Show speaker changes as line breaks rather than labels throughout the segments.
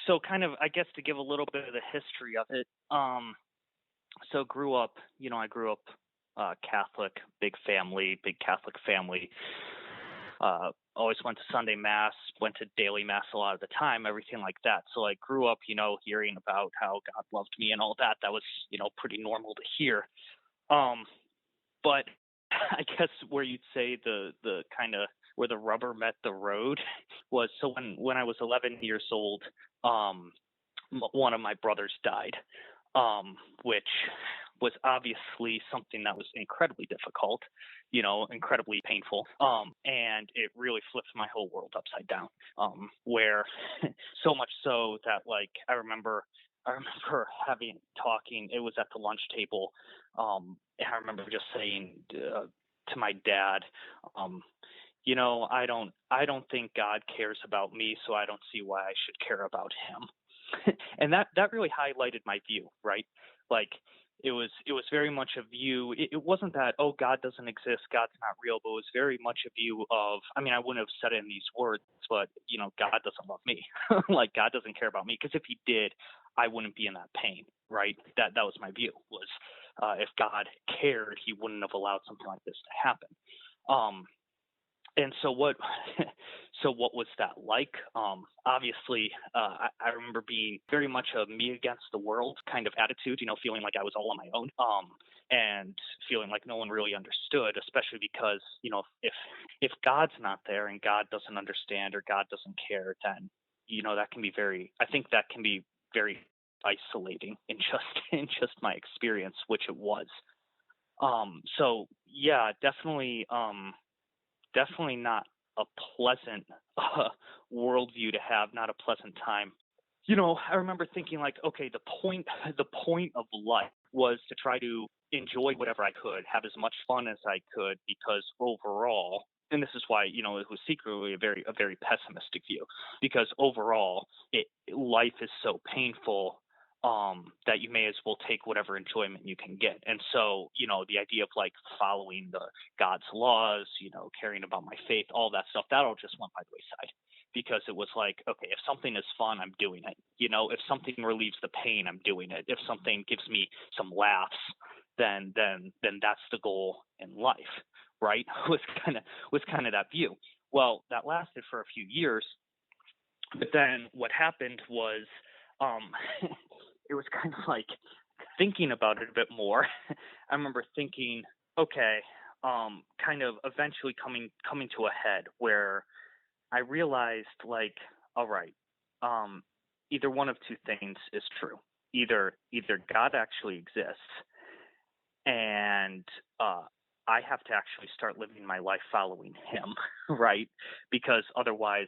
So kind of, I guess, to give a little bit of the history of it. So grew up, I grew up Catholic, big Catholic family. Always went to Sunday mass, went to daily mass a lot of the time, everything like that. So I grew up, hearing about how God loved me and all that. That was, pretty normal to hear. Um, but I guess where you'd say the kind of where the rubber met the road was so when I was 11 years old, um, one of my brothers died, which was obviously something that was incredibly difficult, incredibly painful, and it really flipped my whole world upside down. Where so much so that like I remember having talking. It was at the lunch table, and I remember just saying to my dad, um, I don't think God cares about me, so I don't see why I should care about him. And that really highlighted my view, right? Like it was very much a view. It wasn't that, oh, God doesn't exist, God's not real, but it was very much a view of, I mean, I wouldn't have said it in these words, but God doesn't love me. Like God doesn't care about me, because if he did, I wouldn't be in that pain, right? That was my view, was if God cared, he wouldn't have allowed something like this to happen. Um, and so what so what was that like? Obviously, I remember being very much a me against the world kind of attitude, feeling like I was all on my own, and feeling like no one really understood, especially because, if God's not there and God doesn't understand or God doesn't care, then, that can be I think that can be very isolating in just in just my experience, which it was. So yeah, definitely not a pleasant worldview to have, not a pleasant time. I remember thinking like, okay, the point of life was to try to enjoy whatever I could, have as much fun as I could, because overall, and this is why it was secretly a very pessimistic view, because overall, life is so painful, that you may as well take whatever enjoyment you can get. And so, the idea of like following the God's laws, caring about my faith, all that stuff, that all just went by the wayside, because it was like, okay, if something is fun, I'm doing it. If something relieves the pain, I'm doing it. If something gives me some laughs, then that's the goal in life, right? was kind of that view. Well, that lasted for a few years, but then what happened was, um, it was kind of like thinking about it a bit more. I remember thinking, okay, kind of eventually coming to a head where I realized, like, all right, um, either one of two things is true. Either God actually exists, and I have to actually start living my life following him, right? Because otherwise,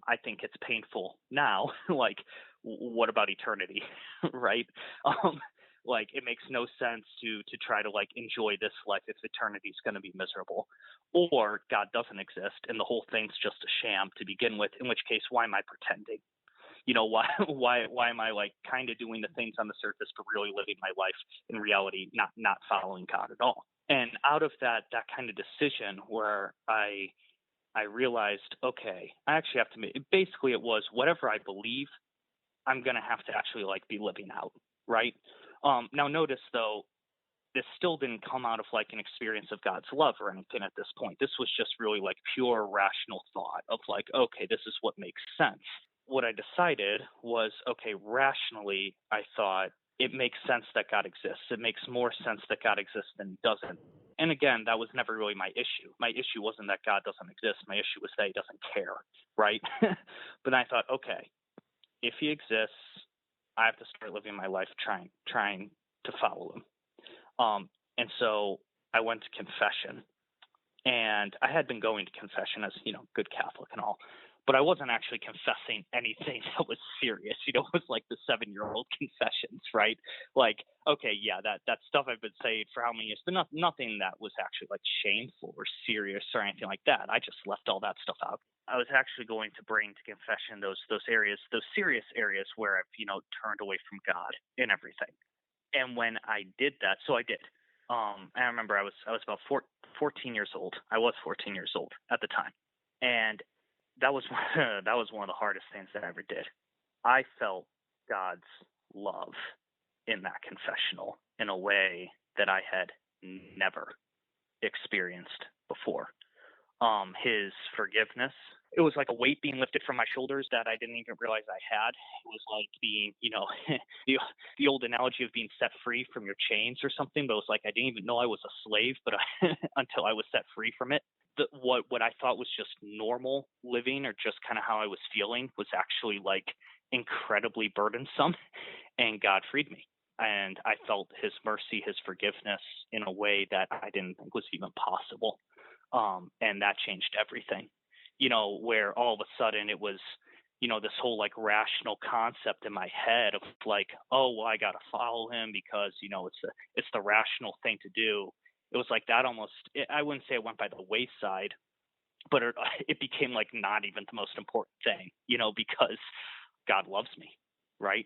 I think it's painful now. Like, what about eternity, right? Um, like, it makes no sense to try to like enjoy this life if eternity is going to be miserable, or God doesn't exist and the whole thing's just a sham to begin with. In which case, why am I pretending? Why why am I like kind of doing the things on the surface but really living my life in reality, not following God at all? And out of that kind of decision, where I realized, okay, I actually have to make, basically it was whatever I believe, I'm gonna have to actually like be living out, right? Now notice though, this still didn't come out of like an experience of God's love or anything at this point. This was just really like pure rational thought of like, okay, this is what makes sense. What I decided was, okay, rationally, I thought it makes sense that God exists. It makes more sense that God exists than he doesn't. And again, that was never really my issue. My issue wasn't that God doesn't exist. My issue was that he doesn't care, right? But I thought, okay, if he exists, I have to start living my life trying to follow him. And so I went to confession, and I had been going to confession as, good Catholic and all, but I wasn't actually confessing anything that was serious. It was like the 7-year-old confessions, right? Like, okay, yeah, that stuff I've been saying for how many years, but nothing that was actually like shameful or serious or anything like that. I just left all that stuff out. I was actually going to bring to confession those areas, those serious areas where I've, turned away from God and everything. And when I did that, so I did. I remember I was about 14 years old. I was 14 years old at the time, and that was that was one of the hardest things that I ever did. I felt God's love in that confessional in a way that I had never experienced before. His forgiveness. It was like a weight being lifted from my shoulders that I didn't even realize I had. It was like being, the the old analogy of being set free from your chains or something. But it was like I didn't even know I was a slave, but until I was set free from it. What I thought was just normal living or just kind of how I was feeling was actually like incredibly burdensome, and God freed me. And I felt His mercy, His forgiveness in a way that I didn't think was even possible, and that changed everything. Where all of a sudden it was, this whole like rational concept in my head of like, oh well, I got to follow Him because it's the rational thing to do. It was like that almost. I wouldn't say it went by the wayside, but it became like not even the most important thing, because God loves me, right?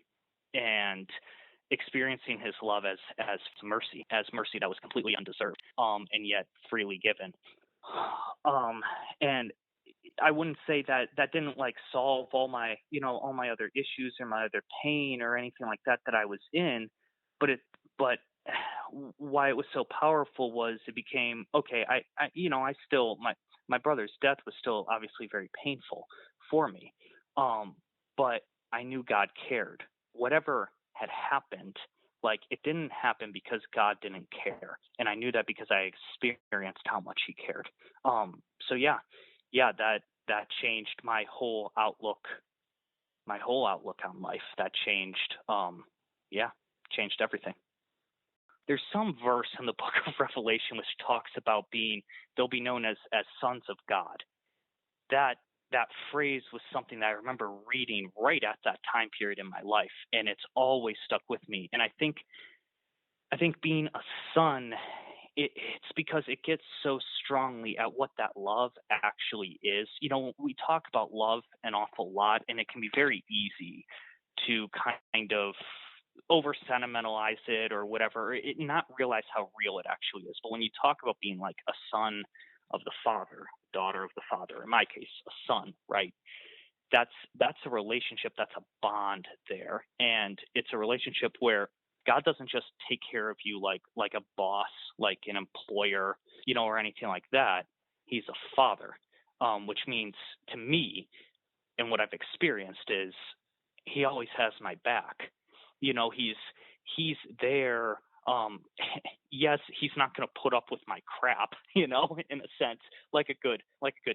And experiencing His love as mercy that was completely undeserved, and yet freely given. And I wouldn't say that that didn't like solve all my other issues or my other pain or anything like that that I was in, but why it was so powerful was it became okay. I still my brother's death was still obviously very painful for me, um, but I knew God cared. Whatever had happened, like it didn't happen because God didn't care, and I knew that because I experienced how much He cared. So yeah, that changed my whole outlook on life. That changed, yeah, changed everything. There's some verse in the book of Revelation which talks about being they'll be known as sons of God. That phrase was something that I remember reading right at that time period in my life, and it's always stuck with me. And I think being a son, it's because it gets so strongly at what that love actually is. We talk about love an awful lot, and it can be very easy to kind of over sentimentalize it or whatever, not realize how real it actually is. But when you talk about being like a son of the Father, daughter of the Father, in my case, a son, right? That's a relationship, that's a bond there, and it's a relationship where God doesn't just take care of you like a boss, like an employer, or anything like that. He's a father, which means to me, and what I've experienced is He always has my back. He's there. Yes, He's not going to put up with my crap, in a sense, like a good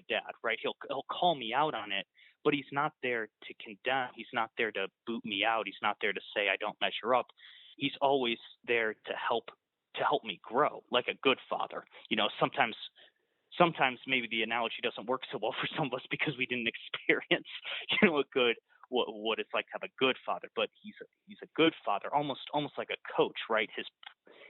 dad, right? He'll call me out on it, but He's not there to condemn. He's not there to boot me out. He's not there to say I don't measure up. He's always there to help me grow, like a good father. Sometimes maybe the analogy doesn't work so well for some of us because we didn't experience, a good what it's like to have a good father. But he's a good father, almost like a coach, right?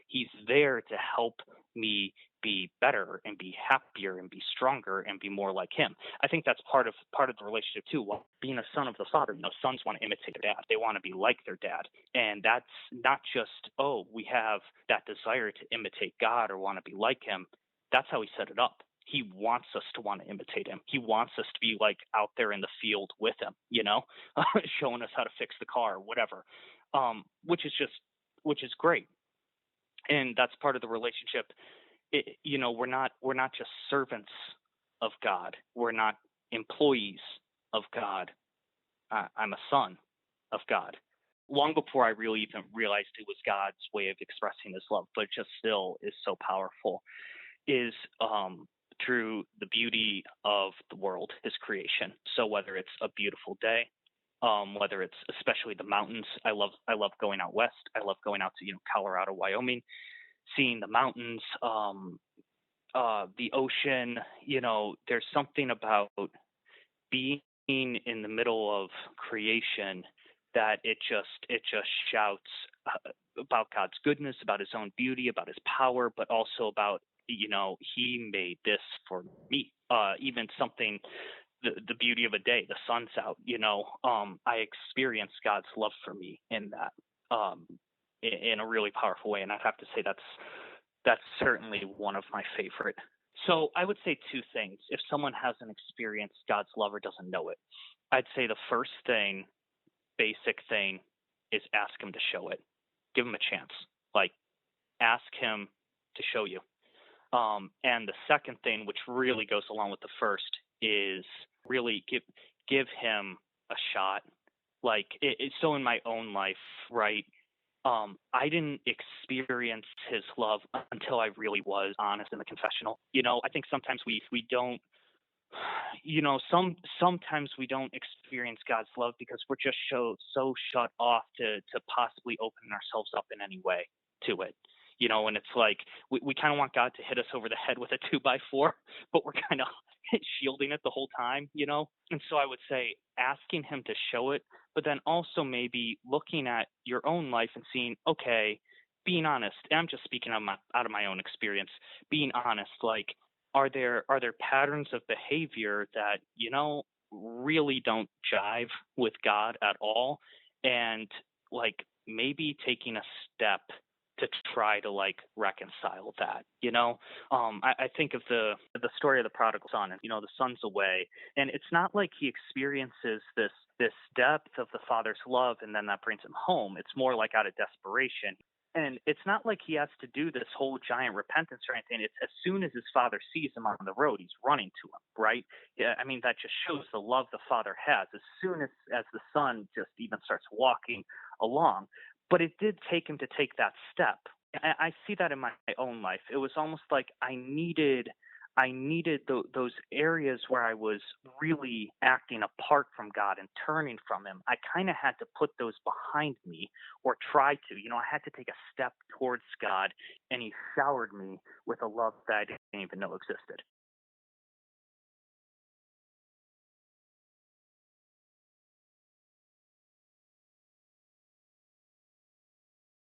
He's there to help me be better and be happier and be stronger and be more like Him. I think that's part of the relationship too. Well, being a son of the Father, sons want to imitate their dad. They want to be like their dad, and that's not just we have that desire to imitate God or want to be like Him. That's how He set it up. He wants us to want to imitate Him. He wants us to be like out there in the field with Him, showing us how to fix the car or whatever, which is great, and that's part of the relationship. We're not just servants of God. We're not employees of God. I'm a son of God. Long before I really even realized it was God's way of expressing His love, but just still is so powerful, is through the beauty of the world, His creation. So whether it's a beautiful day, whether it's especially the mountains, I love going out west. I love going out to Colorado, Wyoming, seeing the mountains, the ocean. There's something about being in the middle of creation that it just shouts about God's goodness, about His own beauty, about His power, but also about He made this for me. Even something, the beauty of a day, the sun's out. I experience God's love for me in that, in a really powerful way, and I'd have to say that's certainly one of my favorite. So I would say two things. If someone hasn't experienced God's love or doesn't know it, I'd say the first thing basic thing is ask him to show it. Give him a chance. Like, ask him to show you. And the second thing, which really goes along with the first, is really give him a shot. Like, so in my own life, right? I didn't experience his love until I really was honest in the confessional. I think sometimes we don't. Sometimes we don't experience God's love because we're just so shut off to possibly open ourselves up in any way to it. And it's like we kind of want God to hit us over the head with a 2x4, but we're kind of shielding it the whole time. And so I would say asking Him to show it, but then also maybe looking at your own life and seeing, okay, being honest. And I'm just speaking out of my own experience. Being honest, like, are there patterns of behavior that really don't jive with God at all, and like maybe taking a step to try to like reconcile that. I think of the story of the prodigal son, and the son's away, and it's not like he experiences this depth of the father's love and then that brings him home. It's more like out of desperation. And it's not like he has to do this whole giant repentance or anything. It's as soon as his father sees him on the road, he's running to him, right? Yeah, I mean, that just shows the love the father has as soon as the son just even starts walking along. But it did take him to take that step. I see that in my own life. It was almost like I needed those areas where I was really acting apart from God and turning from Him. I kind of had to put those behind me, or try to. I had to take a step towards God, and He showered me with a love that I didn't even know existed.